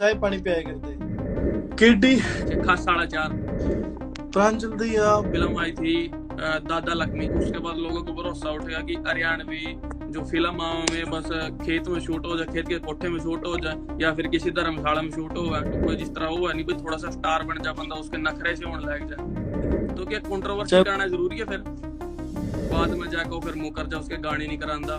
चाय पानी पिया करते केडी खासाड़ा 4 प्रांजल दैया फिल्म आई थी दादा लक्ष्मी। उसके बाद लोगों को भरोसा उठ गया कि हरियाणवी जो फिल्म में बस खेत में शूट हो जाए, खेत के कोठे में शूट हो जाए या फिर किसी धर्मशाला में शूट हो तो कोई जिस तरह हुआ नहीं भाई, थोड़ा सा स्टार बन जाए बंदा, उसके नखरे से होने लग जाए। तो क्या कंट्रोवर्सी करना जरूरी है? फिर बाद में जाकर फिर मुंह कर जा उसके गाने नहीं करांदा,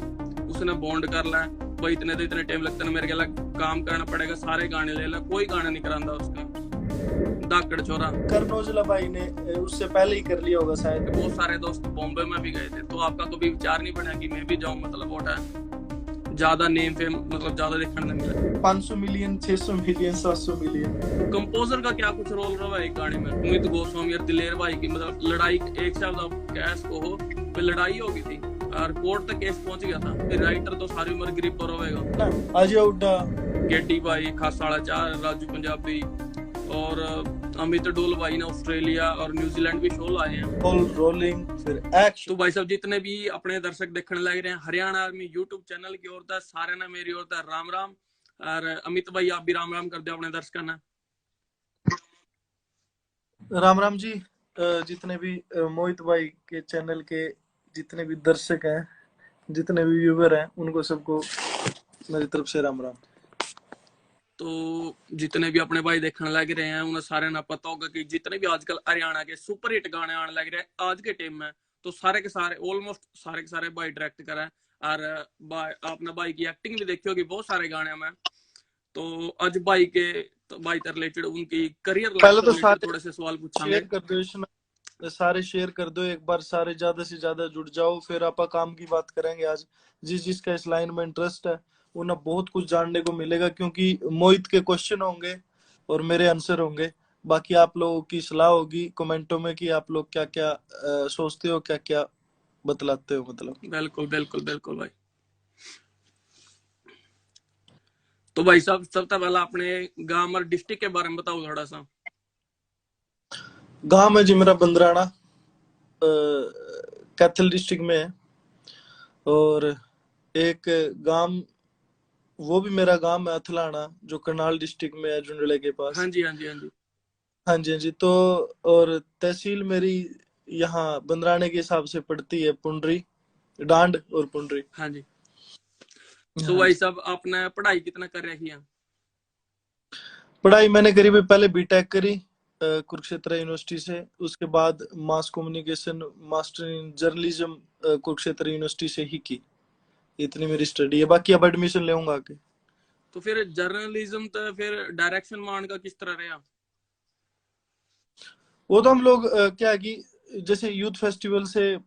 उसने बॉन्ड कर ला भाई, इतने तो इतने टाइम लगता है मेरे ख्याल काम करना पड़ेगा, सारे गाने ले ला, कोई गाना नहीं करांदा उसका। दाकड़ छोरा करण औजला भाई ने उससे पहले ही कर लिया होगा शायद। बहुत सारे दोस्त बॉम्बे में भी गए थे, तो आपका कभी विचार नहीं बना कि मैं भी जाऊं? मतलब वोट है ज्यादा नेम फेम, मतलब ज्यादा देखने में मिला। 500 मिलियन 600 मिलियन 700 मिलियन। कंपोजर का क्या कुछ रोल रहा है एक गाने में? अमित गोस्वामी और दिलेर भाई की मतलब लड़ाई, एक शब्द आप कैस को हो फिर लड़ाई हो गई थी और कोर्ट तक केस पहुंच गया था, फिर राइटर तो सारी उम्र गिरफ्त पर होगा। अजय हुड्डा, गेडी भाई, खासाड़ा 4, राजू पंजाबी और अमित डोल भाई ने ऑस्ट्रेलिया और न्यूजीलैंड भी शो लाए हैं। बॉल रोलिंग फिर एक्शन। तो भाई साहब जितने भी अपने दर्शक देखने लग रहे हैं हरियाणा आर्मी यूट्यूब चैनल की ओर से सारे ना मेरी ओर से राम राम। और अमित भाई आप भी राम राम कर दो अपने दर्शकों ने। राम राम जी। जितने भी मोहित भाई के चैनल के जितने भी दर्शक हैं, जितने भी व्यूवर हैं, उनको सबको मेरी तरफ से राम राम। तो जितने भी अपने भाई देखने लग रहे हैं उन्हें सारे ना पता होगा कि जितने भी आजकल हरियाणा के सुपर हिट गाने आने लग रहे हैं आज के टाइम में, तो सारे के सारे ऑलमोस्ट सारे के सारे भाई डायरेक्ट करा है। और आपने भाई की एक्टिंग भी देखी होगी बहुत सारे गाने में। तो आज भाई के भाई से रिलेटेड उनकी करियर लाइफ पहले से तो रिलेटेड सारे थोड़े से सवाल पूछांगे। शेयर कर दो, सारे शेयर कर दो एक बार, सारे ज्यादा से ज्यादा जुड़ जाओ, फिर आप काम की बात करेंगे आज। जिस जिसका इस लाइन में इंटरेस्ट है उन्हें बहुत कुछ जानने को मिलेगा, क्योंकि मोहित के क्वेश्चन होंगे और मेरे आंसर होंगे। बाकी आप लोगों की सलाह होगी कमेंटों में कि आप लोग क्या क्या सोचते हो, क्या क्या बतलाते हो मतलब। बिल्कुल बिल्कुल बिल्कुल भाई। तो भाई साहब सबसे पहला अपने गांव और डिस्ट्रिक्ट के बारे में बताओ थोड़ा सा। गांव में जी मेरा बंदराना कैथल डिस्ट्रिक्ट में है, और एक गांव वो भी मेरा गांव है अथलाना, जो करनाल डिस्ट्रिक्ट में है, जुंडले के पास। हाँ जी हाँ जी हाँ जी। हाँ जी हाँ जी। तो और तहसील मेरी यहाँ बंदराने के हिसाब से पड़ती है पुंडरी, डांड और पुंडरी। हाँ जी। तो हाँ भाई जी। साहब आपने पढ़ाई कितना कर रखी है? पढ़ाई मैंने करी भी, पहले बीटेक करी कुरुक्षेत्र यूनिवर्सिटी से, उसके बाद mass communication master in journalism Kurukshetra university से ही की। इतनी मेरी स्टडी है, बाकी अब एडमिशन लेऊंगा आगे। तो फिर जर्नलिज्म तो फिर डायरेक्शन मान का किस तरह रहा? वो तो हम लोग क्या है कि जैसे यूथ फेस्टिवल से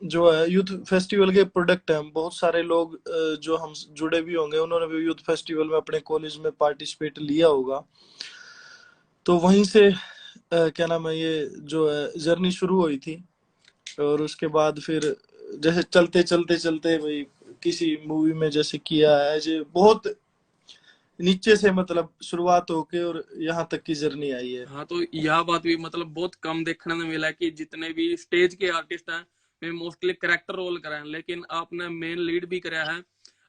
जो है, यूथ फेस्टिवल के प्रोडक्ट हैं बहुत सारे लोग जो हम जुड़े भी होंगे, उन्होंने भी यूथ फेस्टिवल में अपने कॉलेज में पार्टिसिपेट लिया होगा। तो वहीं से क्या नाम है, ये जो है जर्नी शुरू हुई थी। और उसके बाद फिर जैसे चलते चलते चलते भाई किसी मूवी में जैसे किया है, जो बहुत नीचे से मतलब शुरुआत होके और यहाँ तक की जर्नी आई है। हाँ तो यह बात भी मतलब बहुत कम देखने में मिला है कि जितने भी स्टेज के आर्टिस्ट हैं वे मोस्टली करेक्टर रोल करे हैं, लेकिन आपने मेन लीड भी कराया है।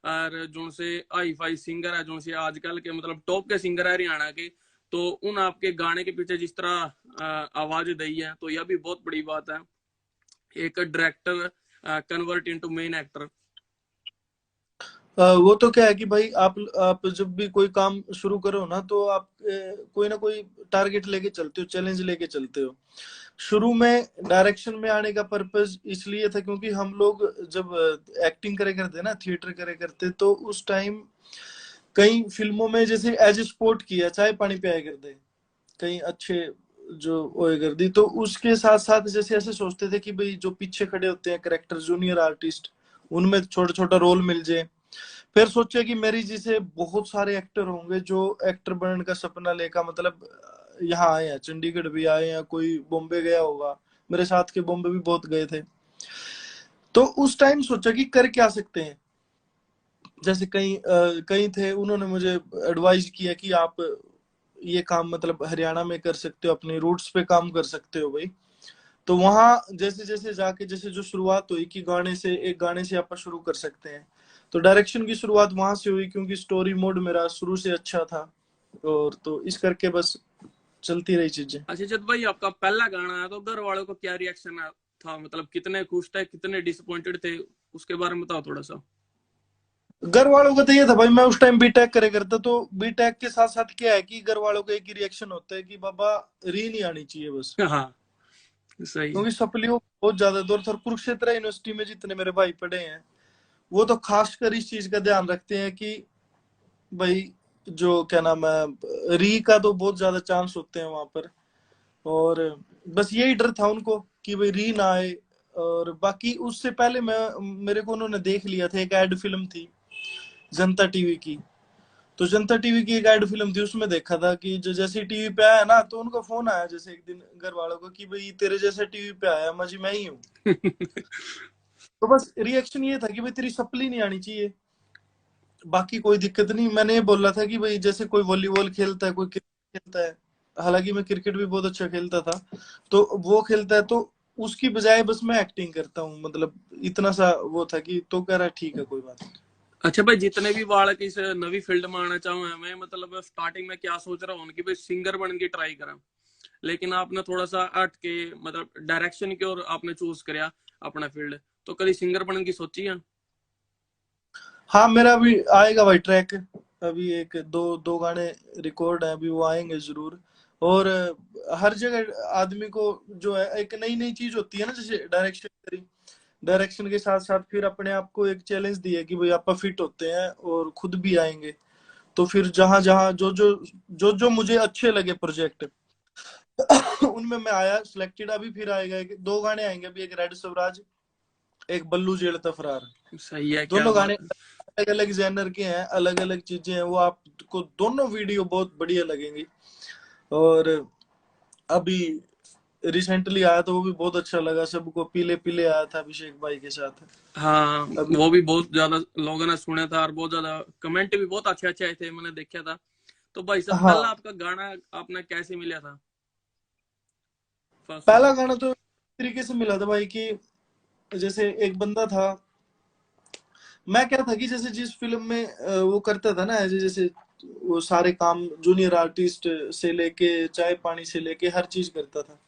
और जो से हाई फाई सिंगर है, जो से आजकल के मतलब टॉप के सिंगर है हरियाणा के, तो उन आपके गाने के पीछे जिस तरह आवाज दी है, तो यह भी बहुत बड़ी बात है। एक director convert into main actor. वो तो क्या है कि भाई आप जब भी कोई काम शुरू करो ना, तो आप कोई ना कोई टारगेट लेके चलते हो, चैलेंज लेके चलते हो। शुरू में डायरेक्शन में आने का पर्पस इसलिए था क्योंकि हम लोग जब एक्टिंग करे करते ना, थिएटर करे करते, तो उस टाइम कई फिल्मों में जैसे एज ए स्पोर्ट किया, चाय पानी पिया करते कई अच्छे जो ओए कर दी, तो उसके साथ साथ जैसे ऐसे सोचते थे कि भाई जो पीछे खड़े होते हैं करेक्टर जूनियर आर्टिस्ट, उनमें छोटा छोटा रोल मिल जाए। फिर सोचे कि मेरी जैसे बहुत सारे एक्टर होंगे जो एक्टर बनने का सपना लेकर मतलब यहाँ आए हैं, चंडीगढ़ भी आए हैं, कोई बॉम्बे गया होगा, मेरे साथ के बॉम्बे भी बहुत गए थे। तो उस टाइम सोचा कि कर क्या सकते हैं। जैसे कई थे, उन्होंने मुझे एडवाइस किया कि आप ये काम मतलब हरियाणा में कर सकते हो, अपने रूट्स पे काम कर सकते हो भाई। तो वहां जैसे जैसे जाके जैसे जो शुरुआत हुई कि गाने से, एक गाने से आप शुरू कर सकते हैं, तो डायरेक्शन की शुरुआत वहां से हुई, क्योंकि स्टोरी मोड मेरा शुरू से अच्छा था, और तो इस करके बस चलती रही चीजें। अच्छा जब भाई आपका पहला गाना है तो घर वालों को क्या रिएक्शन था, मतलब कितने खुश थे, कितने डिसअपॉइंटेड थे, उसके बारे में बताओ थोड़ा सा। घर वालों का तो ये था भाई, मैं उस टाइम बीटेक करे करता, तो बीटेक के साथ साथ क्या है कि घर वालों का एक ही रिएक्शन होता है कि बाबा री नहीं आनी चाहिए बस। हाँ सही है। क्योंकि सप्लियों बहुत ज्यादा दूर था, और कुरुक्षेत्र यूनिवर्सिटी में जितने मेरे भाई पढ़े हैं वो तो खासकर इस चीज का ध्यान रखते हैं कि भाई जो क्या नाम है, री का तो बहुत ज्यादा चांस होते हैं वहां पर। और बस यही डर था उनको कि भाई री ना आए। और बाकी उससे पहले मैं मेरे को उन्होंने देख लिया था, एक एड फिल्म थी जनता टीवी की। तो जनता टीवी की एक एड फिल्म थी, उसमें देखा था कि जो जैसे टीवी पे आया ना, तो उनका फोन आया जैसे एक दिन घर वालों को कि भाई तेरे जैसे टीवी पे आया, मजी मैं ही हूँ। तो बस रिएक्शन ये था कि भाई तेरी सप्ली नहीं आनी चाहिए, बाकी कोई दिक्कत नहीं। मैंने ये बोला था कि भाई जैसे कोई वॉलीबॉल खेलता है, कोई क्रिकेट खेलता है, हालांकि मैं क्रिकेट भी बहुत अच्छा खेलता था, तो वो खेलता है, तो उसकी बजाय बस मैं एक्टिंग करता हूँ, मतलब इतना सा वो था कि, तो कह रहा ठीक है कोई बात नहीं। अच्छा भाई जितने भी बालक इस नवी फील्ड में आना चाहूँ मैं मतलब स्टार्टिंग में क्या सोच रहा हूँ कि भाई सिंगर बन के ट्राई करा, लेकिन आपने थोड़ा सा हट के मतलब डायरेक्शन की ओर आपने चूज करया अपना फील्ड, तो कभी सिंगर बनने की सोची है? हाँ, मेरा अभी आएगा भाई ट्रैक, अभी एक दो दो गाने रिकॉर्ड है, अभी वो आएंगे जरूर। और हर जगह आदमी को जो है एक नई नई चीज होती है ना, जैसे डायरेक्शन करी, डायरेक्शन के साथ साथ फिर अपने आप को एक चैलेंज दिया कि भाई आप फिट होते हैं और खुद भी आएंगे। तो फिर जहां जहां जो मुझे अच्छे लगे प्रोजेक्ट उनमें मैं आया, सिलेक्टेड। अभी फिर आएगा दो गाने आएंगे अभी, एक रेड स्वराज, एक बल्लू जेलता फरार। सही है, क्या दोनों गाने बात है। अलग अलग जेनर के हैं, अलग अलग चीजें हैं, वो आपको दोनों वीडियो बहुत बढ़िया लगेंगी। और अभी रिसेंटली आया तो वो भी बहुत अच्छा लगा सबको, पीले पीले आया था अभिषेक भाई के साथ। हाँ अभी वो भी बहुत ज्यादा लोगों ने सुना था और बहुत ज्यादा कमेंट भी बहुत अच्छे अच्छे आए थे, मैंने देखा था। तो भाई साहब पहला हाँ, आपका गाना आपने कैसे मिला था, फर्स्ट पहला सॉन्ग? गाना तो इस तरीके से मिला था भाई कि जैसे एक बंदा था, मैं क्या था कि जैसे जिस फिल्म में वो करता था ना, ऐसे जैसे वो सारे काम जूनियर आर्टिस्ट से लेके चाय पानी से लेके हर चीज करता था।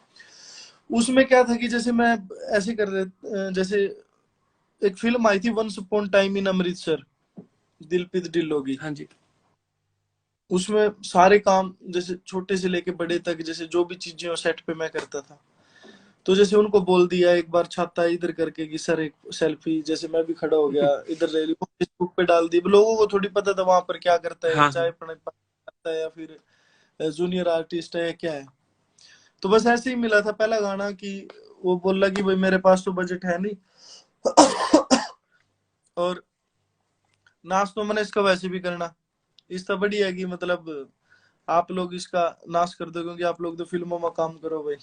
उसमें क्या था कि जैसे मैं ऐसे कर रहे, जैसे एक फिल्म आई थी once upon time in Amritsar, Dilpreet Dhillon की। हाँ जी। उसमें सारे काम जैसे छोटे से लेके बड़े तक, जैसे जो भी चीजें सेट पे मैं करता था। तो जैसे उनको बोल दिया एक बार छाता इधर करके कि सर एक सेल्फी, जैसे मैं भी खड़ा हो गया इधर, ले ली फेसबुक पे डाल दी। लोगों को थोड़ी पता था वहां पर क्या करता है, हाँ चाय हाँ। करता है या फिर जूनियर आर्टिस्ट है या क्या है। तो बस ऐसे ही मिला था पहला गाना कि वो बोला कि भाई मेरे पास तो बजट है नहीं और नाच तो मैंने इसका वैसे भी करना, इसका बढ़िया है कि मतलब आप लोग इसका नाश कर दो, क्योंकि आप लोग तो फिल्मों में काम करो भाई।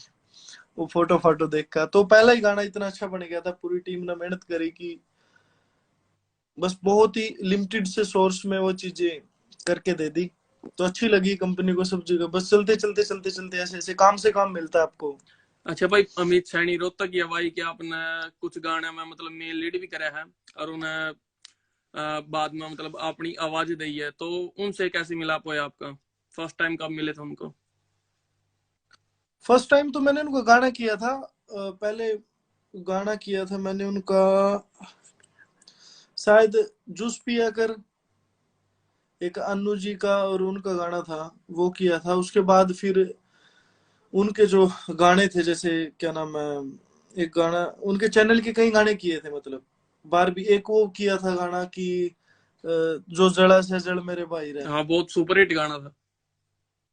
वो फोटो फोटो देखा तो पहला ही गाना इतना अच्छा बन गया था, पूरी टीम ने मेहनत करी कि बस बहुत ही लिमिटेड से सोर्स में वो चीजें करके दे दी। तो अच्छी लगी कंपनी को सब जगह, बस चलते चलते चलते चलते ऐसे ऐसे काम से काम मिलता है आपको। अच्छा भाई अमित सैनी रोहतक की हवाई के आपने कुछ गाने में मतलब मेन लीड भी करा है और उन्हें बाद में मतलब अपनी आवाज दी है, तो उनसे कैसे मिलाप हुआ आपका, फर्स्ट टाइम कब मिले थे उनको? फर्स्ट टाइम तो मैंने उनका गाना किया था, पहले गाना किया था मैंने उनका, शायद जूस पिया कर, एक अन्नू जी का और उनका गाना था, वो किया था। उसके बाद फिर उनके जो गाने थे, जैसे क्या नाम है, एक गाना उनके चैनल के कई गाने किए थे, मतलब बार भी एक वो किया था गाना कि जो जड़ा से जड़ मेरे भाई रहे। हाँ बहुत सुपर हिट गाना था।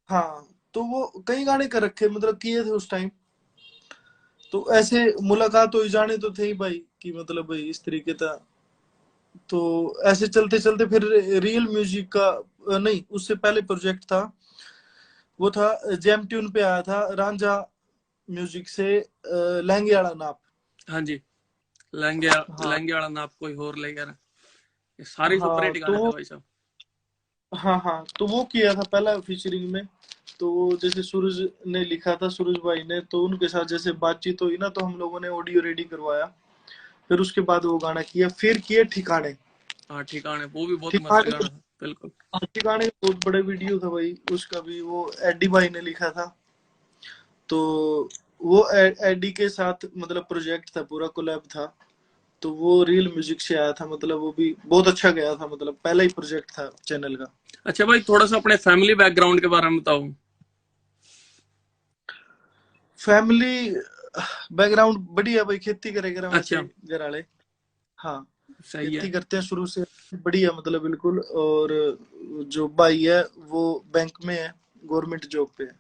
हाँ, तो वो कई गाने कर रखे, मतलब किए थे उस टाइम। तो ऐसे मुलाकात हो जाने तो थे ही भाई कि मतलब भाई इस तरीके था। तो ऐसे चलते चलते फिर रियल म्यूजिक का, नहीं उससे पहले प्रोजेक्ट था, वो था जैम ट्यून पे आया था रांझा म्यूजिक से, लहंगे वाला नाप। हाँ जी। लहंगे हाँ लहंगे वाला नाप कोई और ले गया, ये सारे सुपर हाँ, हिट गाने थे तो भाई साहब। हाँ हाँ, तो वो किया था पहला फीचरिंग में। तो वो जैसे सूरज ने लिखा था, सूरज भाई ने, तो उनके साथ जैसे बातचीत हुई ना, तो हम लोगों ने ऑडियो रेडी करवाया। फिर उसके बाद वो गाना किया, फिर किए ठिकाने। हाँ ठिकाने, वो भी बहुत मस्त ठिकाने, गाना था बिल्कुल। ठिकाने बहुत बड़े वीडियो था भाई उसका भी, वो एडी भाई ने लिखा था। तो वो एडी के साथ मतलब प्रोजेक्ट था, पूरा कोलैब था। तो वो रियल म्यूजिक से आया था, मतलब वो भी बहुत अच्छा गया था, मतलब पहला ही प्रोजेक्ट था चैनल का। अच्छा भाई, थोड़ा सा अपने फैमिली बैकग्राउंड के बारे में बताओ। फैमिली बैकग्राउंड बढ़िया भाई, खेती करेगा वैसे अच्छा, घर वाले। हाँ, सही है। खेती करते हैं शुरू से, बढ़िया मतलब बिल्कुल। और जो भाई है वो बैंक में है, गवर्नमेंट जॉब पे है।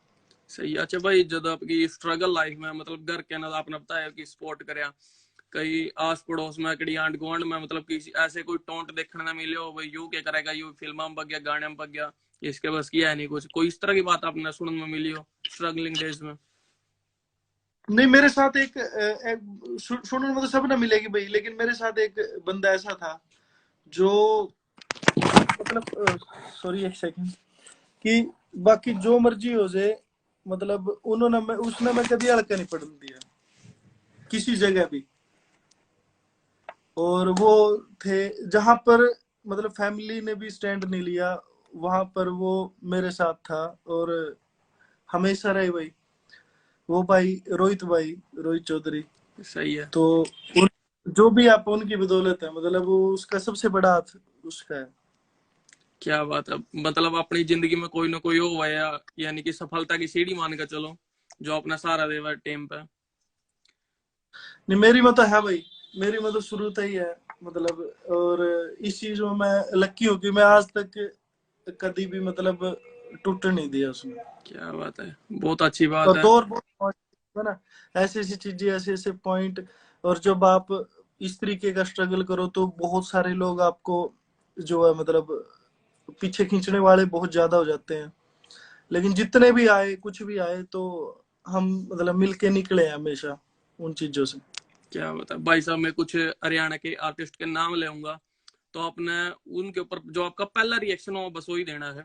सही है। अच्छा भाई, जब आपकी स्ट्रगल लाइफ में मतलब घर के ना आपने बताया कि सपोर्ट करया, कई आस पड़ोस में कड़ी आंड गुआंढ में मतलब किसी ऐसे कोई टोंट देखने ना मिले हो, भाई यू क्या करेगा, यू फिल्म में पग गया, गाने में पग गया, इसके बस किया है नहीं कुछ, कोई इस तरह की बात आपने सुनने में मिली हो स्ट्रगलिंग डेज में? नहीं, मेरे साथ सुनने में तो सब ना मिलेगी भाई, लेकिन मेरे साथ एक बंदा ऐसा था जो मतलब, सॉरी एक सेकंड, कि बाकी जो मर्जी हो जाए, मतलब उन्होंने मैं उसने मैं कभी हल्का नहीं पड़ने दिया किसी जगह भी। और वो थे जहां पर मतलब फैमिली ने भी स्टैंड नहीं लिया, वहां पर वो मेरे साथ था। और हमेशा रहे भाई, वो भाई रोहित भाई, रोहित चौधरी। सही है। तो उन, जो भी आप उनकी बदौलत है, मतलब वो उसका सबसे बड़ा हाथ उसका है। क्या बात है, मतलब अपनी जिंदगी में कोई ना कोई हो या यानी कि सफलता की सीढ़ी मान के चलो, जो अपना सहारा देवा टाइम पे। नहीं, मेरी में तो है भाई, मेरी में तो शुरू से ही है मतलब। और इस चीज में मैं लकी हूँ कि मैं आज तक कभी भी मतलब टूट नहीं दिया उसमें। क्या बात है, बहुत अच्छी बात और है। दौर बहुत point है ना, ऐसी ऐसी चीजें, ऐसे ऐसे पॉइंट। और जब आप इस तरीके का स्ट्रगल करो तो बहुत सारे लोग आपको जो है मतलब पीछे खींचने वाले बहुत ज्यादा हो जाते हैं। लेकिन जितने भी आए, कुछ भी आए, तो हम मतलब मिलके निकले हैं हमेशा उन चीजों से। क्या बात है भाई साहब, मैं कुछ हरियाणा के आर्टिस्ट के नाम लेऊंगा तो आपने उनके ऊपर जो आपका पहला रिएक्शन हो बस वही देना है,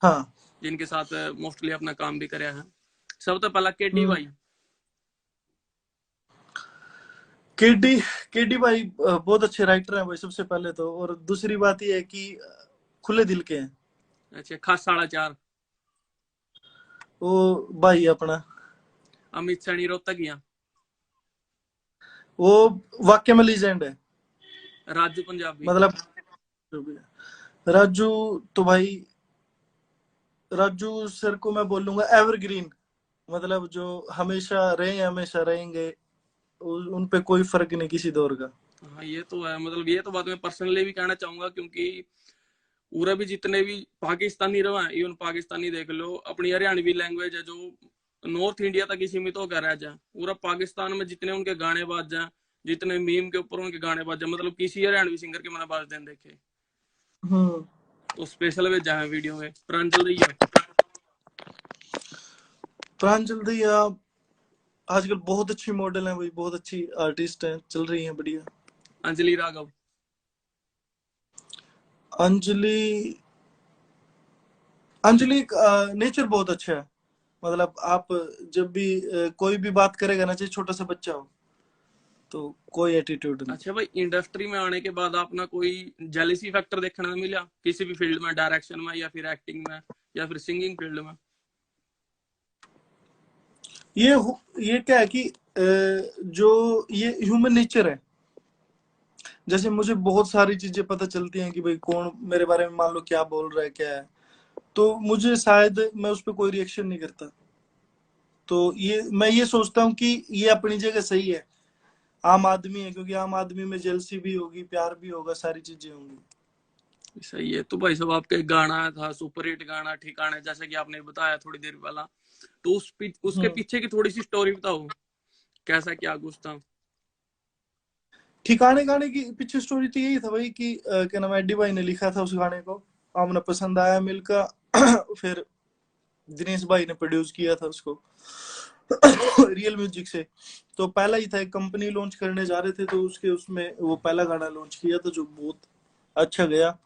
हाँ। जिनके साथ मोस्टली अपना काम भी कराया है। सब तो पहला केडी हम्म। भाई। केडी, केडी भाई बहुत अच्छे राइटर हैं भाई सबसे पहले तो। और दूसरी बात ये है कि खुले दिल के हैं। अच्छा, खास 4.5। वो भाई अपना, अमित सैनी रोहतक, वो वाकई में लीजेंड है। राजू पंजाबी। मतलब जो भी है। राजू तो भाई, राजू सर को मैं बोलूंगा एवरग्रीन, मतलब जो हमेशा रहे हैं, हमेशा रहेंगे। उन पे कोई फर्क नहीं किसी दौर का। हाँ ये तो है, मतलब ये तो बात मैं पर्सनली भी कहना चाहूंगा, क्योंकि पूरा भी जितने भी पाकिस्तानी रहे हैं, इवन पाकिस्तानी देख लो, अपनी हरियाणवी लैंग्वेज है जो नॉर्थ इंडिया तक ही सीमित होकर रह जाए, पूरा पाकिस्तान में जितने उनके गाने बाज जाए, जितने मीम के ऊपर उनके गाने बाज जाए, मतलब किसी हरियाणवी सिंगर के मैंने बाज दिन देखे। हम्म। तो स्पेशल वे जाए वीडियो में प्रांजल दैया। प्रांजल दहिया आजकल बहुत अच्छी मॉडल है भाई, बहुत अच्छी आर्टिस्ट है, चल रही है बढ़िया। अंजलि राघव। अंजलि, अंजलि नेचर बहुत अच्छा है। मतलब आप जब भी कोई भी बात करेगा ना, चाहे छोटा सा बच्चा हो, तो कोई एटीट्यूड नहीं। अच्छा भाई, इंडस्ट्री में आने के बाद अपना कोई जेलिसी फैक्टर देखने में मिला किसी भी फील्ड में, डायरेक्शन में या फिर एक्टिंग में या फिर सिंगिंग फील्ड में? ये क्या है कि जो ये ह्यूमन नेचर है। जैसे मुझे बहुत सारी चीजें पता चलती हैं कि भाई कौन मेरे बारे में मान लो क्या बोल रहा है, क्या है, तो मुझे शायद मैं उस पर कोई रिएक्शन नहीं करता। तो ये मैं ये सोचता हूँ कि ये अपनी जगह सही है, आम आदमी है, क्योंकि आम आदमी में जेलसी भी होगी, प्यार भी होगा, सारी चीजें होंगी। सही है। तो भाई साहब, आपका एक गाना था सुपर हिट गाना ठिकाने, जैसे कि आपने बताया थोड़ी देर पहला, तो उसके हम्म। पीछे की थोड़ी सी स्टोरी बताओ, कैसा क्या कुछ था? ठिकाने गाने की पीछे स्टोरी तो यही था भाई कि क्या नाम है, एडी भाई ने लिखा था उस गाने को, हमने पसंद आया मिलकर। फिर दिनेश भाई ने प्रोड्यूस किया था उसको रियल म्यूजिक से। तो पहला ही था, एक कंपनी लॉन्च करने जा रहे थे, तो उसके उसमें वो पहला गाना लॉन्च किया था जो बहुत अच्छा गया।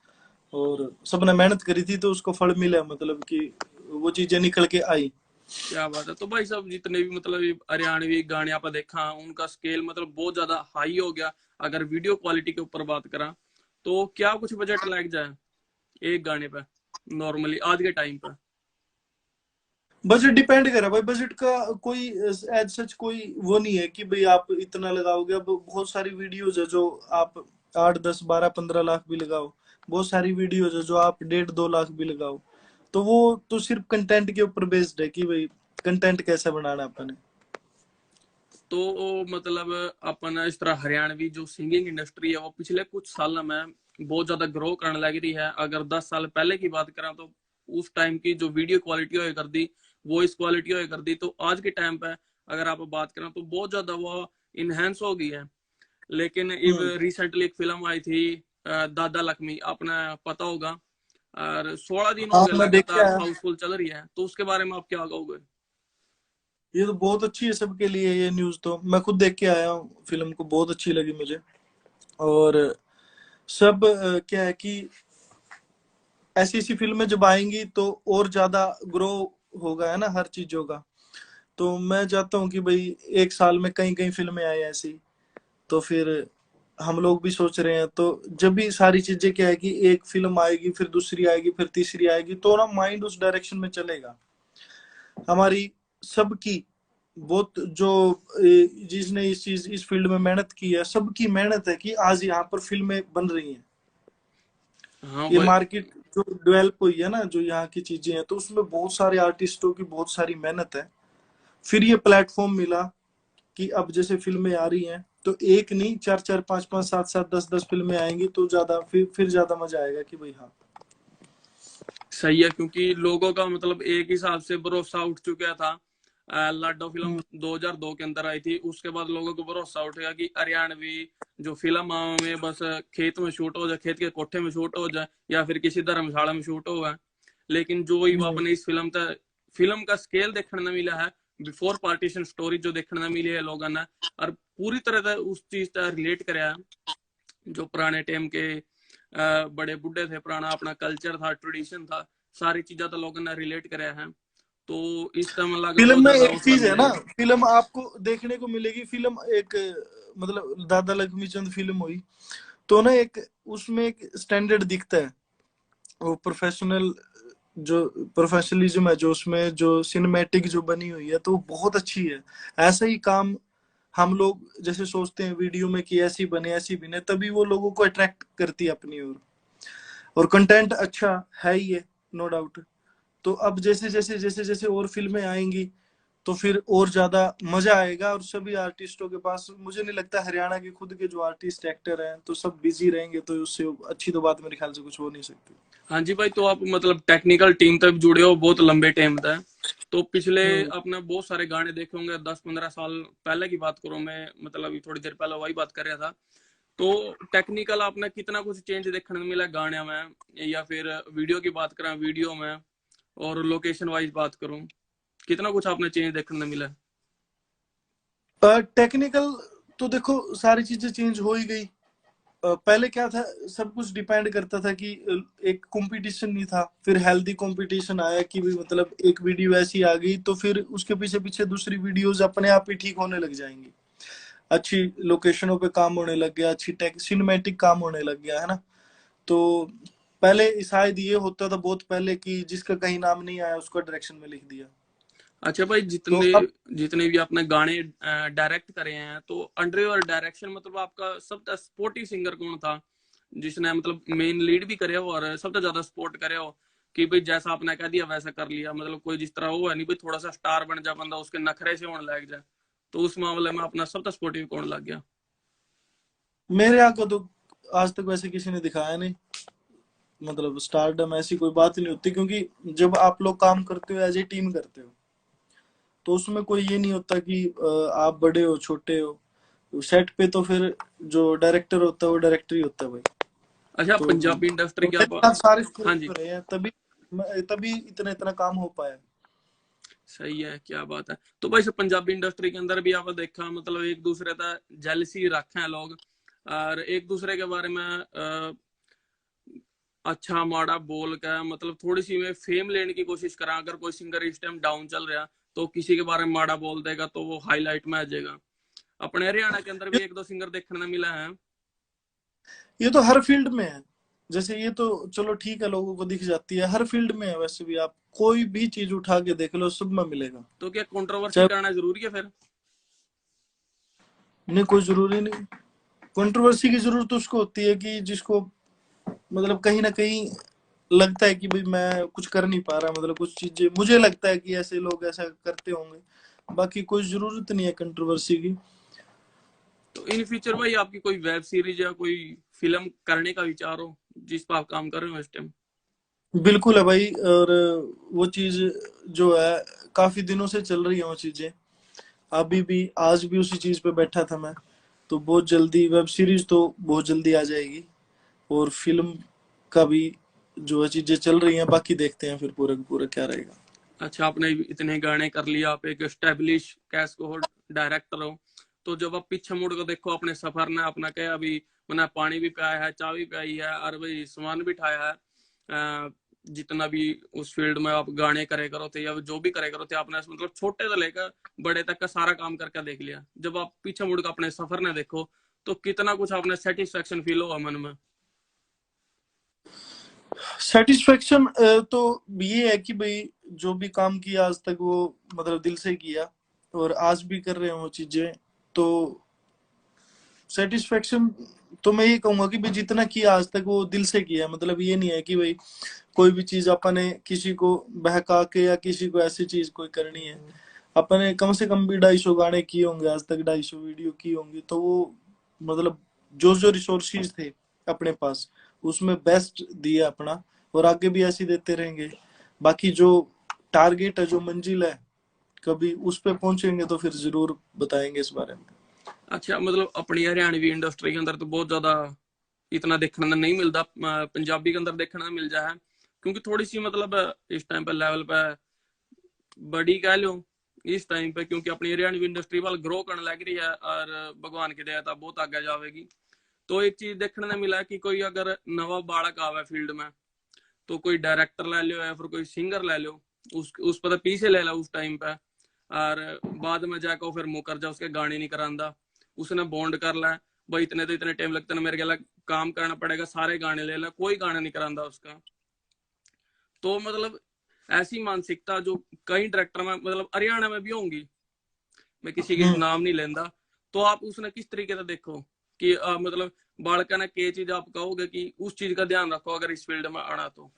और सबने मेहनत करी थी तो उसको फल मिला, मतलब कि वो चीजें निकल के आई। क्या बात है। तो भाई साहब, जितने भी मतलब ये हरियाणवी गाने आप देखा, उनका स्केल मतलब बहुत ज्यादा हाई हो गया, अगर वीडियो क्वालिटी के ऊपर बात करा, तो क्या कुछ बजट लग जाए एक गाने पे नॉर्मली आज के टाइम पे? बजट डिपेंड कर रहा है भाई, बजट का कोई एज सच कोई वो नहीं है कि भाई आप इतना लगाओगे। अब बहुत सारी वीडियोज है जो आप 8 10 12 15 लाख भी लगाओ, बहुत सारी वीडियोज है जो आप 1.5 2 लाख भी लगाओ। तो वो तो सिर्फ कंटेंट के ऊपर बेस्ड है कि भाई कंटेंट कैसा बनाना है अपने। तो मतलब अपन इस तरह हरियाणवी जो सिंगिंग इंडस्ट्री है वो पिछले कुछ सालों में बहुत ज्यादा ग्रो करने लग रही है। अगर 10 साल पहले की बात करें तो उस टाइम की जो वीडियो क्वालिटी हुआ कर दी, वॉइस क्वालिटी हुआ कर दी, तो आज के टाइम पे अगर आप बात करें तो बहुत ज्यादा वो इनहेंस हो गई है। लेकिन इब हम्म। रिसेंटली एक फिल्म आई थी दादा लक्ष्मी, आपने पता होगा, और 16 दिन हो हाँ गए मैं देख के लगातार आया। हाउसफुल चल रही है, तो उसके बारे में आप क्या कहोगे? ये तो बहुत अच्छी है सबके लिए ये न्यूज, तो मैं खुद देख के आया हूँ फिल्म को, बहुत अच्छी लगी मुझे। और सब क्या है कि ऐसी ऐसी फिल्में जब आएंगी तो और ज्यादा ग्रो होगा, है ना, हर चीजों का। तो मैं चाहता हूँ कि भाई एक साल में कई कई फिल्में आए ऐसी, तो फिर हम लोग भी सोच रहे हैं। तो जब भी सारी चीजें क्या है कि एक फिल्म आएगी फिर दूसरी आएगी फिर तीसरी आएगी, तो ना माइंड उस डायरेक्शन में चलेगा हमारी सबकी। बहुत जो जिसने इस चीज इस फील्ड में मेहनत की है, सबकी मेहनत है कि आज यहाँ पर फिल्में बन रही हैं। हाँ ये भाई। मार्केट जो डेवलप हुई है ना, जो यहाँ की चीजें हैं, तो उसमें बहुत सारे आर्टिस्टों की बहुत सारी मेहनत है। फिर ये प्लेटफॉर्म मिला कि अब जैसे फिल्में आ रही हैं तो एक नहीं, चार चार पांच पांच सात सात 10 10 फिल्में आएंगी, तो ज्यादा फिर ज्यादा मजा आएगा कि भाई हाँ। सही है, क्योंकि लोगों का मतलब एक हिसाब से भरोसा उठ चुका था। लाडो हम्म। फिल्म 2002 के अंदर आई थी, उसके बाद लोगों को भरोसा उठ गया कि हरियाणवी जो फिल्म में बस खेत में शूट हो जाए, खेत के कोठे में शूट हो जाए, या फिर किसी धर्मशाला में शूट हो जाए। लेकिन जो ही हम्म। अपने इस फिल्म का स्केल देखने में मिला है, बिफोर पार्टीशन स्टोरी जो देखने में मिली है लोगों ने, और पूरी तरह से उस चीज का रिलेट कराया। जो पुराने टाइम के बड़े बुढ़े थे, पुराना अपना कल्चर था, ट्रेडिशन था, सारी चीजें तो लोगों ने रिलेट कराया है। तो इस टाइम लगा फिल्म बहुत में ज्यादा एक हौसला चीज है ना, मिलेगा। फिल्म आपको देखने को मिलेगी। फिल्म एक मतलब दादा लक्ष्मी चंद फिल्म हुई, तो ना एक उसमें एक स्टैंडर्ड दिखता है, वो प्रोफेशनल जो प्रोफेशनलिज्म है जो उसमें जो सिनेमैटिक जो बनी हुई है, तो वो बहुत अच्छी है। ऐसा ही काम हम लोग जैसे सोचते हैं वीडियो में कि ऐसी बने ऐसी बने, तभी वो लोगों को अट्रैक्ट करती है अपनी ओर। और कंटेंट अच्छा है ही है, नो डाउट। तो अब जैसे जैसे जैसे जैसे और फिल्में आएंगी तो फिर और ज्यादा मजा आएगा। और सभी आर्टिस्टों के पास, मुझे नहीं लगता हरियाणा के खुद के जो आर्टिस्ट एक्टर हैं तो सब बिजी रहेंगे, तो उससे अच्छी तो बात मेरे ख्याल से कुछ हो नहीं सकती। हाँ जी भाई, तो आप मतलब टेक्निकल टीम तक जुड़े हो बहुत लंबे टाइम तक। तो पिछले हम्म। अपने बहुत सारे गाने देखे होंगे, 10 15 साल पहले की बात करूं मैं, मतलब अभी थोड़ी देर पहले वही बात कर रहा था। तो टेक्निकल आपने कितना कुछ चेंज देखने को मिला गाने में, या फिर वीडियो की बात करें वीडियो में, और लोकेशन वाइज बात करूं, कितना कुछ आपने चेंज देखने को मिला? टेक्निकल तो देखो सारी चीजें चेंज हो ही गई। पहले क्या था, सब कुछ डिपेंड करता था कि एक कंपटीशन नहीं था, फिर हेल्दी कंपटीशन आया कि भी मतलब एक वीडियो ऐसी आ गई तो फिर उसके पीछे पीछे दूसरी वीडियोस अपने आप ही ठीक होने लग जाएंगी। अच्छी लोकेशनों पे काम होने लग गया, अच्छी टेक सिनेमैटिक काम होने लग गया, है ना। तो पहले शायद ये होता था बहुत पहले कि जिसका कहीं नाम नहीं आया उसको डायरेक्शन में लिख दिया। अच्छा भाई, तो जितने अब जितने भी आपने गाने डायरेक्ट करे हैं, तो अंडर योर डायरेक्शन मतलब आपका सबसे सपोर्टिव सिंगर कौन था, जिसने मतलब मेन लीड भी करे हो और सबसे ज्यादा सपोर्ट करे हो, कि भाई जैसा आपने कह दिया वैसा कर लिया, मतलब कोई जिस तरह वो है नहीं भाई थोड़ा सा स्टार बन जाए बंदा, उसके नखरे से होने लग जाए, तो उस मामले में अपना सबसे सपोर्टिव कौन लग गया? मेरे यहाँ को तो आज तक वैसे किसी ने दिखाया नहीं। मतलब स्टारडम ऐसी कोई बात ही नहीं होती, क्योंकि जब आप लोग काम करते हो एज ए टीम करते हो, तो उसमें कोई ये नहीं होता कि आप बड़े हो छोटे हो। सेट पे तो फिर जो डायरेक्टर होता है वो डायरेक्टर ही होता है भाई। अच्छा, तो पंजाबी इंडस्ट्री की मेरे आप। साथ सारे हाँ स्टूडेंट जी। रहे हैं, तभी तभी इतना इतना काम हो पाया। सही है, क्या बात है। तो भाई पंजाबी इंडस्ट्री के अंदर भी आपने देखा मतलब एक दूसरे का जेलसी रखे हैं लोग, और एक दूसरे के बारे में अच्छा माड़ा बोल के मतलब थोड़ी सी में फेम लेने की कोशिश करा। अगर कोई सिंगर इस टाइम डाउन चल रहा तो किसी के बारे में माड़ा बोल देगा तो वो हाईलाइट में आ जाएगा। अपने हरियाणा के अंदर भी एक दो सिंगर देखने को मिला है। ये तो हर फील्ड में है। जैसे ये तो चलो ठीक है, लोगों को दिख जाती है, हर फील्ड में है। वैसे भी आप कोई भी चीज उठा के देख लो, सब में मिलेगा। तो क्या कंट्रोवर्सी चाहे, करना जरूरी है फिर? नहीं कोई जरूरी नहीं। कंट्रोवर्सी की जरूरत उसको होती है कि जिसको मतलब कहीं ना कहीं लगता है कि भाई मैं कुछ कर नहीं पा रहा, मतलब कुछ चीजें मुझे लगता है कि ऐसे लोग ऐसा करते होंगे। बाकी कोई जरूरत नहीं है कंट्रोवर्सी की। तो इन फ्यूचर भाई आपकी कोई वेब सीरीज या कोई फिल्म करने का विचार हो जिस पर आप काम कर रहे हो इस टाइम? बिल्कुल है भाई। और वो चीज जो है काफी दिनों से चल रही है वो चीजें। अभी भी आज भी उसी चीज पे बैठा था मैं। तो बहुत जल्दी वेब सीरीज तो बहुत जल्दी आ जाएगी। और फिल्म का भी जो है चीजें चल रही हैं, बाकी देखते हैं फिर पूरा का पूरा क्या रहेगा। अच्छा, आपने इतने गाने कर लिए, आप एक एस्टेब्लिश कैस को डायरेक्टर हो, तो जब आप पीछे मुड़ को देखो अपने सफर ने अपना क्या अभी मैंने पानी भी पिया है, चाय भी पिलाई है और भाई सामान भी उठाया है, जितना भी उस फील्ड में आप गाने करे करो थे या जो भी करे करो थे आपने मतलब छोटे से लेकर बड़े तक का सारा काम करके देख लिया। जब आप पीछे मुड़ कर अपने सफर ने देखो तो कितना कुछ आपने सेटिस्फेक्शन फील होगा मन में? सेटिस्फेक्शन तो ये है कि भाई जो भी काम किया आज तक वो मतलब दिल से किया, और आज भी कर रहे हैं वो चीजें। तो सेटिस्फेक्शन तो मैं ये कहूंगा कि भाई जितना किया आज तक वो दिल से किया। मतलब ये नहीं है कि भाई कोई भी चीज अपने किसी को बहका के या किसी को ऐसी चीज कोई करनी है। अपने कम से कम भी 250 गाने किए होंगे आज तक, 250 वीडियो की होंगी। तो वो मतलब जो जो रिसोर्सेज थे अपने पास उसमें बेस्ट दिया अपना, और आगे भी ऐसे ही देते रहेंगे। बाकी जो टारगेट है, जो मंजिल है, कभी उस पे पहुंचेंगे तो फिर जरूर बताएंगे इस बारे में। अच्छा, मतलब अपनी हरियाणवी इंडस्ट्री के अंदर तो बहुत ज्यादा इतना देखने को नहीं मिलता, पंजाबी के अंदर देखने को मिल जाए क्योंकि थोड़ी सी मतलब इस टाइम पे लेवल पे बड़ी कह लो इस टाइम पे, क्योंकि अपनी हरियाणवी इंडस्ट्री वाल ग्रो करने लग रही है और भगवान की दया था बहुत आगे जाएगी। तो एक चीज देखने को मिला कि कोई अगर नवा बालक आवे फील्ड में तो कोई डायरेक्टर ले लो या फिर कोई सिंगर ले लो, उस पर पीछे ले लो उस टाइम पे, और बाद में जाकर फिर मुकर जा उसके गाने नहीं करांदा, उसने बॉन्ड कर ला भाई इतने तो इतने टाइम लगता है मेरे ख्याल काम करना पड़ेगा, सारे गाने ले ला, कोई गाना नहीं करांदा उसका। तो मतलब ऐसी मानसिकता जो कई डायरेक्टर में मतलब हरियाणा में भी होंगी, मैं किसी की हम्म। नाम नहीं लेंदा। तो आप उसने किस तरीके से देखो कि मतलब बालका ने के चीज आप कहोगे कि उस चीज का ध्यान रखो अगर इस फील्ड में आना तो?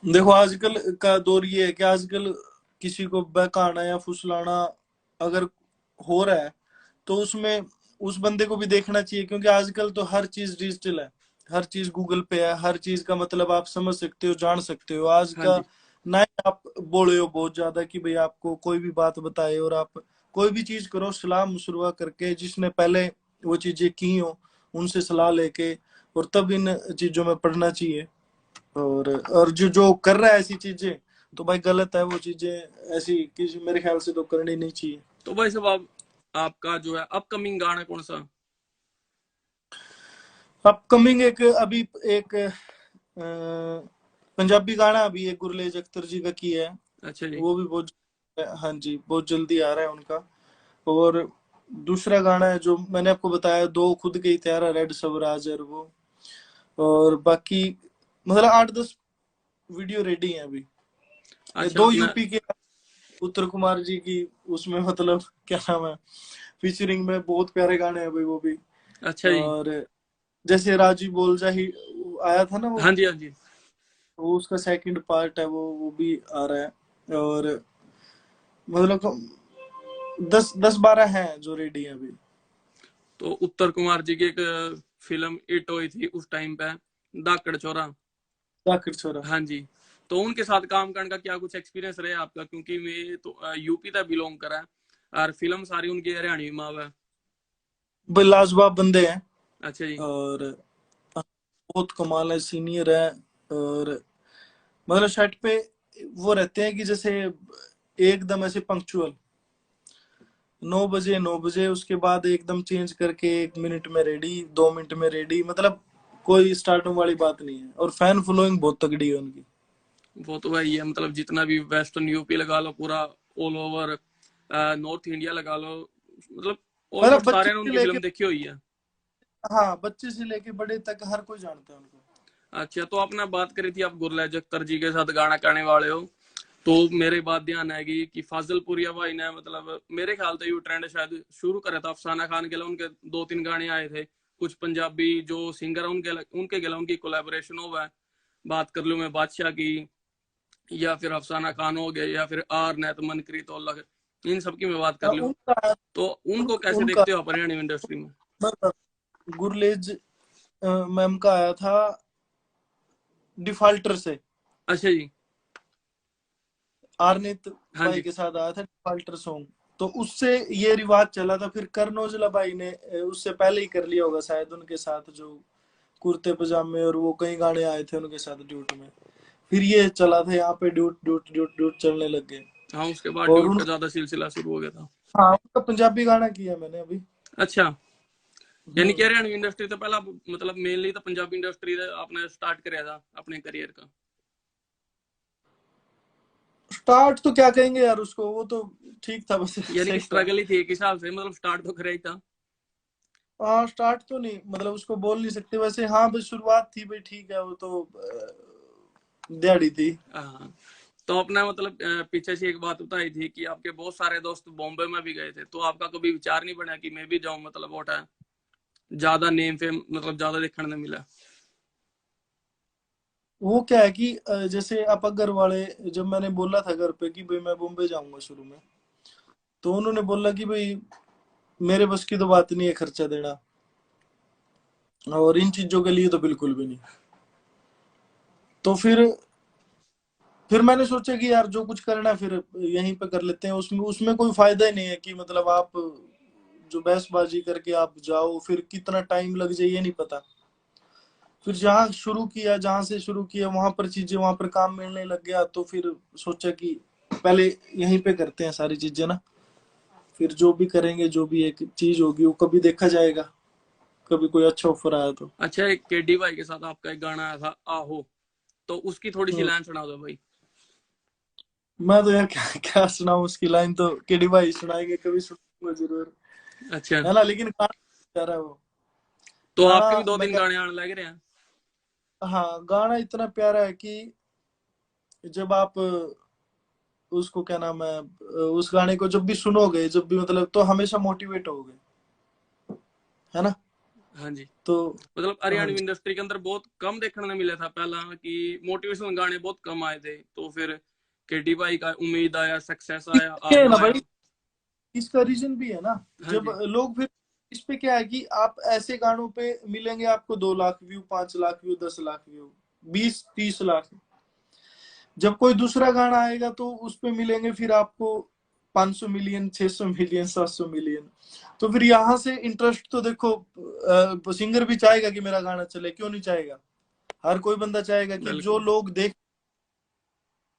देखो आजकल का दौर ये है कि आजकल किसी को बहकाना या फुसलाना अगर हो रहा है तो उसमें उस बंदे को भी देखना चाहिए, क्योंकि आजकल तो हर चीज डिजिटल है। हर चीज गूगल पे है, हर चीज का मतलब आप समझ सकते हो, जान सकते हो आज हाँ का। जी। ना ही आप बोले हो बहुत ज्यादा कि भाई आपको कोई भी बात बताए, और आप कोई भी चीज करो सलाह मशवरा करके, जिसने पहले वो चीजें की हो उनसे सलाह लेके, और तब इन चीजों में पढ़ना चाहिए। और जो जो कर रहा है ऐसी चीजें, तो भाई गलत है वो चीजें। ऐसी किसी मेरे ख्याल से तो करनी नहीं चाहिए। तो भाई साहब आपका जो है अपकमिंग गाना कौन सा? अपकमिंग एक अभी एक पंजाबी गाना अभी एक गुरलेज अख्तर जी का किया है। अच्छा जी। वो भी बहुत, हाँ जी, बहुत जल्दी आ रहा है उनका। और दूसरा गाना है जो मैंने आपको बताया, दो खुद के ही तैयार है, रेड स्वराज और वो। और बाकी मतलब 8-10 वीडियो रेडी है अभी। ये अच्छा दो आपने। यूपी के, उत्तर कुमार जी की उसमें मतलब क्या नाम है, फीचरिंग में बहुत प्यारे गाने हैं भाई वो भी। अच्छा जी। और जैसे राजी बोल जा ही आया था ना वो, हाँ जी हाँ जी। उसका सेकंड पार्ट है वो भी आ रहा है। और मतलब 10-12 हैं जो रेडी है अभी। तो उत्तर कुमार जी की एक फिल्म हिट हुई थी उस टाइम पे, दाकड़ चोरा। जाकिर छोरा। हाँ जी। तो उनके साथ काम करने का क्या कुछ एक्सपीरियंस रहा आपका, क्योंकि मैं तो यूपी तक बिलोंग करा है और फिल्म सारी उनकी हरियाणवी में है। भाई लाजवाब बंदे हैं। अच्छा जी। और बहुत कमाल है, सीनियर है। और मतलब सेट पे वो रहते हैं कि जैसे एकदम ऐसे पंक्चुअल, 9 बजे 9 बजे, उसके बाद एकदम चेंज करके 1 मिनट में रेडी, 2 मिनट में रेडी। मतलब कोई स्टार्टिंग वाली बात नहीं है। और फैन फॉलोइंग बहुत तगड़ी है उनकी। वो तो वही है, मतलब जितना भी वेस्टर्न यूपी लगा लो पूरा, ऑल ओवर नॉर्थ इंडिया लगा लो, मतलब मतलब ऑलमोस्ट बच्चे सारे ने से उनकी लेके फिल्म देखी हुई है। हाँ, बच्चे से लेके बड़े तक हर कोई जानता है उनको। अच्छा, तो आपने बात करी थी आप गुरलेज अख्तर जी के साथ गाना गाने वाले हो, तो मेरे बात ध्यान आएगी कि फाजिलपुरिया भाई ने मतलब मेरे ख्याल से ये ट्रेंड शायद शुरू करा था अफसाना खान के लिए, उनके 2-3 गाने आए थे, कुछ पंजाबी जो सिंगर है उनके गले उनकी कोलैबोरेशन हुआ है। बात कर लूं मैं बादशाह की, या फिर अफसाना खान हो गए, या फिर आर नेत मनकरीत औलख, इन सब की मैं बात कर लूं, उनका तो उनको कैसे उनका देखते हो आप हरियाणवी इंडस्ट्री में? गुरलेज मैम का आया था डिफाल्टर से, अच्छा जी। आरनेत हाँ भाई जी। के साथ आया था डिफाल्टर सॉन्ग। तो उससे ये रिवाज चला था, फिर करण औजला भाई ने उससे पहले ही कर लिया होगा शायद उनके साथ, जो कुर्ते पजामे और वो कई गाने आए थे उनके साथ ड्यूट में। फिर ये चला था यहाँ पे ड्यूट ड्यूट ड्यूट ड्यूट चलने लग गए। हाँ, उसके बाद और ड्यूट उन का ज्यादा सिलसिला शुरू हो गया था। हाँ, उनका पंजाबी गाना किया मैंने अभी। अच्छा, यानी कि हम्म। हरियाणवी इंडस्ट्री तो पहला मतलब मेनली तो पंजाबी इंडस्ट्री आपने स्टार्ट कराया था अपने करियर का। स्टार्ट तो क्या कहेंगे यार उसको, वो तो ठीक था बस यानी ऐसे कि ही था। स्ट्रगल ही थी एक हिसाब से, मतलब स्टार्ट तो करा ही था। हाँ, स्टार्ट तो नहीं, मतलब उसको बोल नहीं सकते वैसे, हाँ बस शुरुआत थी भाई, ठीक है वो तो दिहाड़ी थी। हाँ, तो अपना मतलब पीछे से एक बात बताई थी कि आपके बहुत सारे दोस्त बॉम्बे में भी गए थे, तो आपका कभी विचार नहीं बना कि मैं भी जाऊं, मतलब वो है ज्यादा नेम फेम मतलब ज्यादा देखने को मिला? वो क्या है कि जैसे आप घर वाले, जब मैंने बोला था घर पे कि भाई मैं बॉम्बे जाऊंगा शुरू में, तो उन्होंने बोला कि भाई मेरे बस की तो बात नहीं है खर्चा देना, और इन चीजों के लिए तो बिल्कुल भी नहीं। तो फिर मैंने सोचा कि यार जो कुछ करना है फिर यहीं पे कर लेते हैं, उसमें उसमें कोई फायदा ही नहीं है कि मतलब आप जो बहसबाजी करके आप जाओ, फिर कितना टाइम लग जाए ये नहीं पता। फिर जहाँ से शुरू किया वहां पर चीजें, वहां पर काम मिलने लग गया, तो फिर सोचा कि पहले यहीं पे करते हैं सारी चीजें ना, फिर जो भी करेंगे, जो भी एक चीज होगी वो कभी देखा जाएगा, कभी कोई अच्छा ऑफर आया तो। अच्छा, एक केडी भाई के साथ आपका एक गाना आया था आहो, तो उसकी थोड़ी सी हम्म। लाइन सुना दो भाई। मैं तो यार क्या, क्या सुनाऊं उसकी लाइन, तो केडी भाई सुनाएंगे, कभी सुनाऊंगा जरूर, अच्छा, है ना। लेकिन गाना प्यारा है वो तो गाना। आपके भी दो मैं तीन गाने आने लग रहे हैं। हाँ, गाना इतना प्यारा है कि जब आप उसको क्या नाम है, उस गाने को जब भी सुनोगे, जब भी मतलब, तो हमेशा मोटिवेट होगे, है ना। हाँ जी, तो मतलब हाँ हरियाणवी जी, इंडस्ट्री के अंदर बहुत कम देखने को मिला था पहला कि मोटिवेशनल गाने बहुत कम आए थे, तो फिर केडी भाई का उम्मीद आया, सक्सेस आया, ये है आहो ना आया। भाई, इसका रीजन भी है ना। हाँ जब जी। लोग फिर इस पे क्या है कि आप ऐसे गानों पे मिलेंगे आपको 2 lakh view, 5 lakh view, 10 lakh view, 20-30 lakh. जब कोई दूसरा गाना आएगा तो उस पे मिलेंगे फिर आपको 500 मिलियन, 600 मिलियन, 700 मिलियन। तो फिर यहाँ से इंटरेस्ट तो देखो, सिंगर भी चाहेगा कि मेरा गाना चले, क्यों नहीं चाहेगा। हर कोई बंदा चाहेगा कि जो बिल्कुल, लोग देख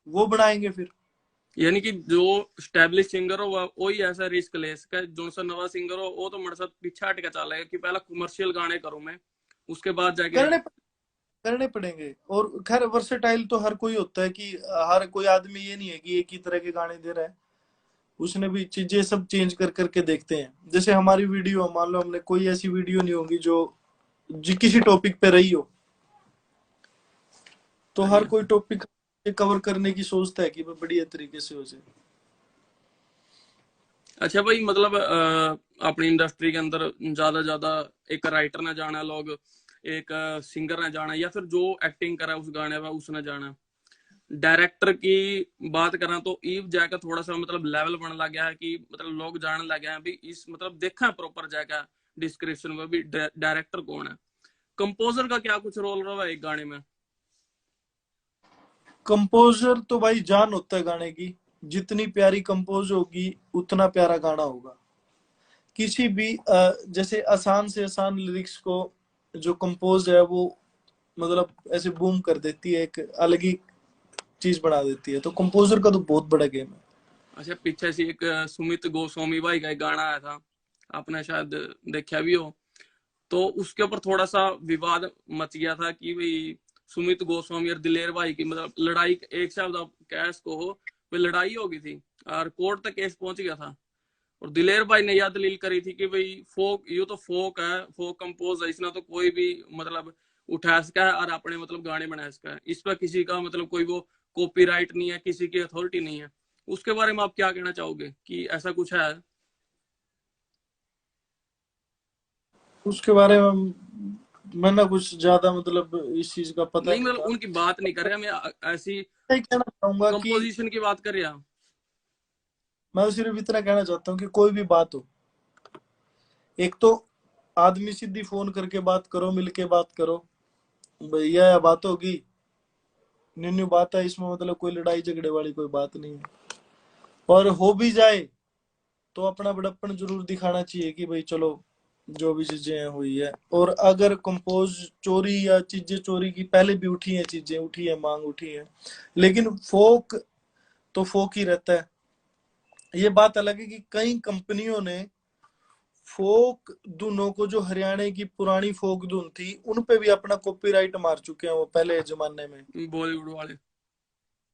वो बनाएंगे फिर। यानी कि जो स्टैब्लिश सिंगर हो वही ऐसा रिस्क ले सके, जो सा नवा सिंगर हो वो तो मेरे साथ पीछे हट के चलेगा कि पहला कमर्शियल गाने करूं मैं, उसके बाद जाके। करने करने पड़ेंगे। और खैर वर्सेटाइल तो हर कोई होता है कि हर कोई आदमी ये नहीं है कि एक ही तरह के गाने दे रहा है, उसने भी चीजें सब चेंज कर करके देखते हैं। जैसे हमारी वीडियो, मान लो हमने कोई ऐसी वीडियो नहीं होगी जो किसी टॉपिक पे रही हो, तो हर बढ़िया। कोई टॉपिक कवर करने की सोचता है कि वो बढ़िया तरीके से हो जाए। अच्छा भाई, मतलब अपनी इंडस्ट्री के अंदर ज्यादा ज्यादा एक राइटर ने जाना लोग, एक सिंगर ने जाना, या फिर जो एक्टिंग करा उस गाने में उसने जाना। डायरेक्टर की बात करा तो ईव जाकर थोड़ा सा मतलब लेवल बनने लग गया है कि मतलब लोग जानने लगे हैं अभी इस मतलब देखा है प्रॉपर जाकर डिस्क्रिप्शन में भी डायरेक्टर कौन है। कंपोजर का क्या कुछ रोल रहा है एक गाने में? कंपोजर तो भाई जान होता है गाने की, जितनी प्यारी कंपोज होगी उतना प्यारा गाना होगा। किसी भी जैसे आसान से आसान लिरिक्स को जो कंपोज है वो मतलब ऐसे बूम कर देती है, एक अलग ही चीज बना देती है। तो कंपोजर का तो बहुत बड़ा गेम है। अच्छा, पीछे से एक सुमित गोस्वामी भाई का एक गाना आया था, आपने शायद देखा भी हो, तो उसके ऊपर थोड़ा सा विवाद मच गया था कि भाई सुमित गोस्वामी और दिलेर भाई की मतलब लड़ाई, एक शब्द आप कैस को हो, वो लड़ाई हो गई थी और कोर्ट तक केस पहुंच गया था। और दिलेर भाई ने यह दलील करी थी कि भाई फोक, ये तो फोक है, फोक कंपोज है, इसना तो कोई भी मतलब उठा सका है और अपने मतलब गाने बना सका है, इस पर किसी का मतलब कोई वो कॉपीराइट नहीं है, किसी की अथॉरिटी नहीं है। उसके बारे में आप क्या कहना चाहोगे कि ऐसा कुछ है? उसके बारे में मैं ना कुछ ज्यादा मतलब इस चीज का पता नहीं नहीं मतलब था। उनकी बात नहीं कर रहे, हमें ऐसी मैं कहना चाहूंगा कि कंपोजिशन की बात कर रहे हैं। मैं तो सिर्फ इतना कहना चाहता हूँ कि कोई भी बात हो, एक तो आदमी सीधी फोन करके बात करो, मिलके बात करो, भैया यह बात होगी, न्यू न्यू बात है, इसमें मतलब कोई लड़ाई झगड़े वाली कोई बात नहीं है। और हो भी जाए तो अपना बड़प्पन जरूर दिखाना चाहिए कि भाई चलो जो भी चीजें हैं हुई है। और अगर कंपोज चोरी या चीजें चोरी की पहले भी उठी है, चीजें उठी है, मांग उठी है, लेकिन फोक तो फोक ही रहता है। ये बात अलग है कि कई कंपनियों ने फोक धुनों को, जो हरियाणा की पुरानी फोक धुन थी, उन पे भी अपना कॉपीराइट मार चुके हैं वो पहले जमाने में। बॉलीवुड वाले।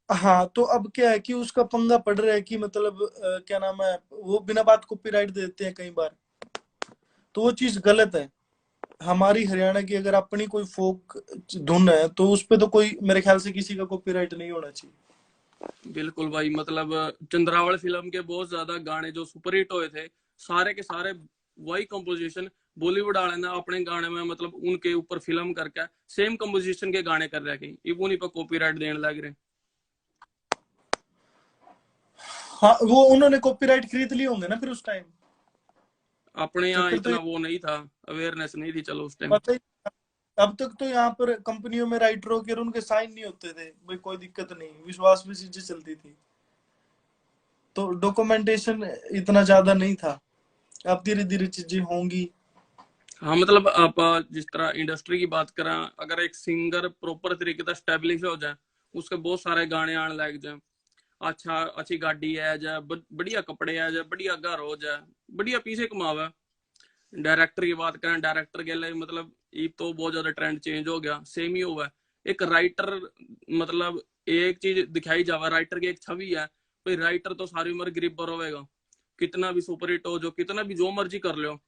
हाँ, तो अब क्या है कि उसका पंगा पड़ रहा है कि मतलब क्या नाम है, वो बिना बात कॉपीराइट दे देते हैं कई बार। तो वो चीज गलत है। हमारी हरियाणा की अगर अपनी कोई फोक धुन है तो उस पे तो कोई, मेरे ख्याल से किसी का कॉपीराइट नहीं होना चाहिए। बिल्कुल भाई, मतलब चंद्रावल फिल्म के बहुत ज्यादा गाने जो सुपरहिट हुए थे, सारे के सारे वही कंपोजिशन बॉलीवुड वाले ने अपने गाने में मतलब उनके ऊपर फिल्म करके सेम कंपोजिशन के गाने कर रखे, इब उन्हीं पर कॉपीराइट देने लग रहे। हाँ, वो उन्होंने कॉपीराइट खरीद लिए होंगे ना फिर उस टाइम। अपने यहाँ चक्कर तो इतना वो नहीं था, अवेयरनेस नहीं थी चलो उस टाइम। पता ही, अब तक तो यहाँ पर कंपनियों में राइटरों के और उनके साइन नहीं होते थे भाई, कोई दिक्कत नहीं, विश्वास में चीजें चलती थी, तो डॉक्यूमेंटेशन इतना ज्यादा नहीं था। अब धीरे धीरे चीजें होंगी। हाँ मतलब आप जिस तरह इंडस्ट्री की बात करें, अगर एक सिंगर प्रॉपर तरीके से स्टेब्लिश हो जाए, उसके बहुत सारे गाने आने लग जाए, अच्छा अच्छी गाड़ी है जाए, बढ़िया कपड़े है जाए, बढ़िया घर हो जाए, बढ़िया पीछे कमावे। डायरेक्टर की बात करें, डायरेक्टर के लिए मतलब ये तो बहुत ज्यादा ट्रेंड चेंज हो गया, सेम ही हुआ है। एक राइटर मतलब एक चीज दिखाई जावा, राइटर की एक छवि है, भाई राइटर तो सारी उम्र गरीब रहेगा, कितना भी सुपर हिट हो, जो कितना भी जो मर्जी कर लो,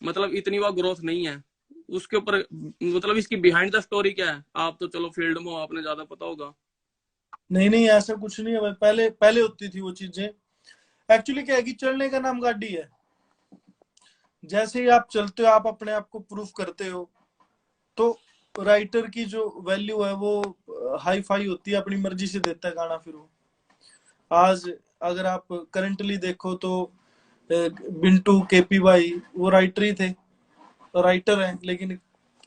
मतलब इतनी वह ग्रोथ नहीं है उसके ऊपर। मतलब इसकी बिहाइंड द स्टोरी क्या है, आप तो चलो फील्ड में हो, आपने ज्यादा पता होगा। नहीं नहीं, ऐसा कुछ नहीं है भाई, पहले पहले होती थी वो चीजें। एक्चुअली क्या है कि चलने का नाम गाड़ी है। जैसे ही आप चलते हो, आप अपने आप को प्रूफ करते हो, तो राइटर की जो वैल्यू है वो हाई फाई होती है, अपनी मर्जी से देता है गाना फिर वो। आज अगर आप करंटली देखो तो बिंटू केपी भाई वो राइटर ही थे, राइटर हैं, लेकिन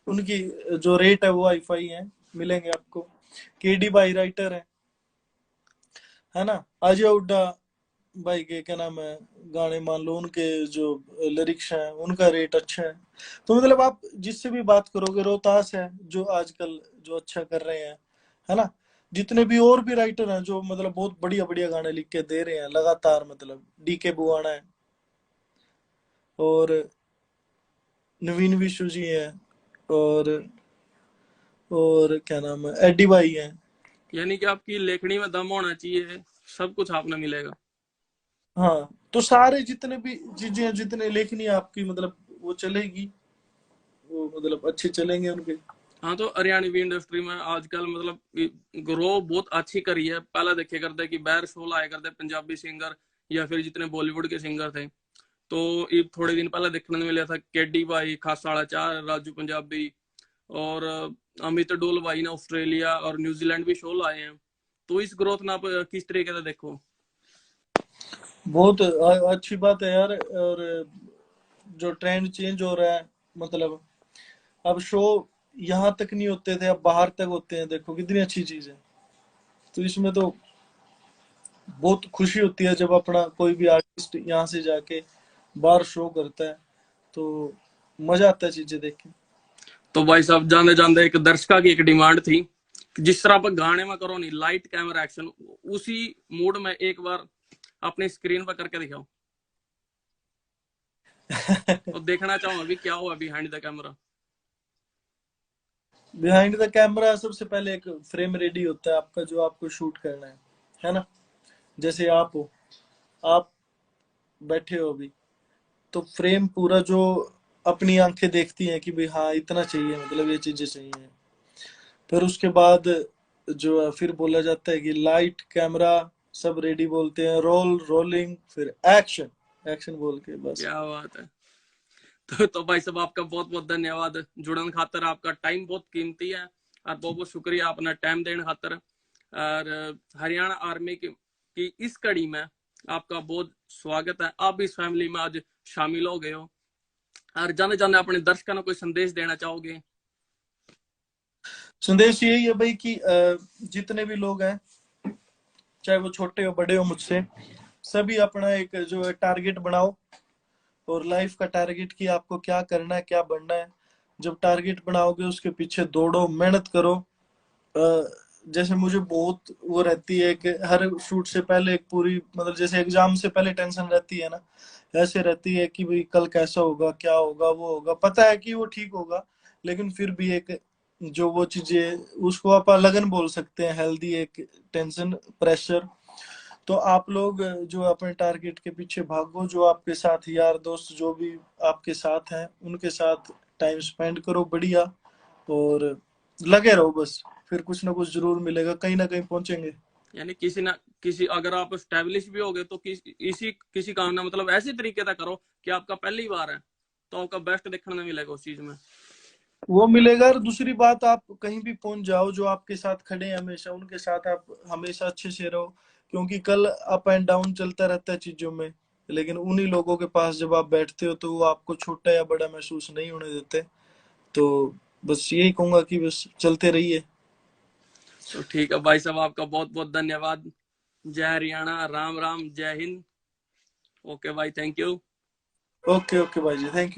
उनकी जो रेट है वो हाई फाई है, मिलेंगे आपको। केडी भाई राइटर है ना। अजय हुड्डा भाई के क्या नाम है, गाने मान लो उनके जो लिरिक्स हैं उनका रेट अच्छा है। तो मतलब आप जिससे भी बात करोगे, रोहतास है जो आजकल जो अच्छा कर रहे हैं, है ना। जितने भी और भी राइटर हैं जो मतलब बहुत बढ़िया बढ़िया गाने लिख के दे रहे हैं लगातार, मतलब डीके बुआना है, और नवीन विशु जी हैं, और क्या नाम है, एडी भाई हैं। यानी कि आपकी लेखनी में दम होना चाहिए, सब कुछ आपने मिलेगा। हाँ, तो सारे जितने भी चीजें हैं, जितने लेखनी आपकी मतलब वो चलेगी, वो मतलब अच्छे चलेंगे उनके। हाँ तो हरियाणवी इंडस्ट्री में आजकल मतलब ग्रो बहुत अच्छी करी है। पहला देखे करते कि बैर शो लाया करते पंजाबी सिंगर या फिर जितने बॉलीवुड के सिंगर थे, तो ये थोड़े दिन पहले देखने को मिला था केडी भाई, खासाड़ा चार, राजू पंजाबी और अमित डोल भाई ने ऑस्ट्रेलिया और न्यूजीलैंड भी शो लाए हैं। तो इस ग्रोथ ना आप किस तरीके से देखो? बहुत अच्छी बात है यार। और जो ट्रेंड चेंज हो रहा है, मतलब अब शो यहाँ तक नहीं होते थे, अब बाहर तक होते हैं, देखो कितनी अच्छी चीज है। तो इसमें तो बहुत खुशी होती है जब अपना कोई भी आर्टिस्ट यहाँ से जाके बाहर शो करता है, तो मजा आता है चीजें देख के। तो भाई साहब जाने जाने एक दर्शका की एक डिमांड थी कि जिस तरह आप गाने में करो नहीं लाइट कैमरा एक्शन, उसी मूड में एक बार अपनी स्क्रीन पर करके दिखाओ, और देखना चाहूँ अभी क्या हुआ behind the camera. Behind the camera सबसे पहले एक फ्रेम रेडी होता है आपका, जो आपको शूट करना है ना। जैसे आप हो, आप बैठे हो अभी, तो फ्रेम पूरा जो अपनी आंखें देखती हैं कि भाई हाँ इतना चाहिए, मतलब ये चीजें चाहिए। फिर उसके बाद जो है फिर बोला जाता है कि लाइट कैमरा सब रेडी बोलते हैं, रोल रोलिंग, फिर एक्शन, एक्शन बोल के बस। क्या बात है। तो भाई साहब आपका बहुत बहुत धन्यवाद जुड़न खातर, आपका टाइम बहुत कीमती है और बहुत बहुत शुक्रिया अपना टाइम देने खातर। और हरियाणा आर्मी की इस कड़ी में आपका बहुत स्वागत है, आप इस फैमिली में आज शामिल हो गए हो। और जाने जाने अपने दर्शकों को कोई संदेश देना चाहोगे? संदेश यही है भाई कि जितने भी लोग हैं, चाहे वो छोटे हो बड़े हो मुझसे, सभी अपना एक जो है टारगेट बनाओ, और लाइफ का टारगेट कि आपको क्या करना है, क्या बनना है। जब टारगेट बनाओगे उसके पीछे दौड़ो, मेहनत करो। जैसे मुझे बहुत वो रहती है कि हर शूट से पहले एक पूरी, मतलब जैसे एग्जाम से पहले टेंशन रहती है ना, ऐसे रहती है कि भाई कल कैसा होगा, क्या होगा, वो होगा, पता है कि वो ठीक होगा, लेकिन फिर भी एक जो वो चीजें, उसको आप लगन बोल सकते हैं, हेल्दी एक टेंशन, प्रेशर। तो आप लोग जो अपने टारगेट के पीछे भागो, जो आपके साथ यार दोस्त जो भी आपके साथ हैं उनके साथ टाइम स्पेंड करो बढ़िया, और लगे रहो बस, फिर कुछ ना कुछ जरूर मिलेगा, कहीं ना कहीं पहुंचेंगे। यानी किसी ना किसी, अगर आप स्टैब्लिश भी हो गए तो किसी काम ना, मतलब ऐसे तरीके से करो कि आपका पहली बार है तो आपका बेस्ट देखने में मिलेगा उस चीज में। वो मिलेगा। और दूसरी बात, आप कहीं भी पहुंच जाओ, जो आपके साथ खड़े हैं हमेशा, उनके साथ आप हमेशा अच्छे से रहो, क्योंकि कल अप एंड डाउन चलता रहता है चीजों में, लेकिन उन्हीं लोगों के पास जब आप बैठते हो तो वो आपको छोटा या बड़ा महसूस नहीं होने देते। तो बस यही कहूंगा कि बस चलते रहिए। तो ठीक है भाई साहब, आपका बहुत बहुत धन्यवाद। जय हरियाणा, राम राम, जय हिंद। ओके भाई, थैंक यू। ओके ओके भाई जी, थैंक यू।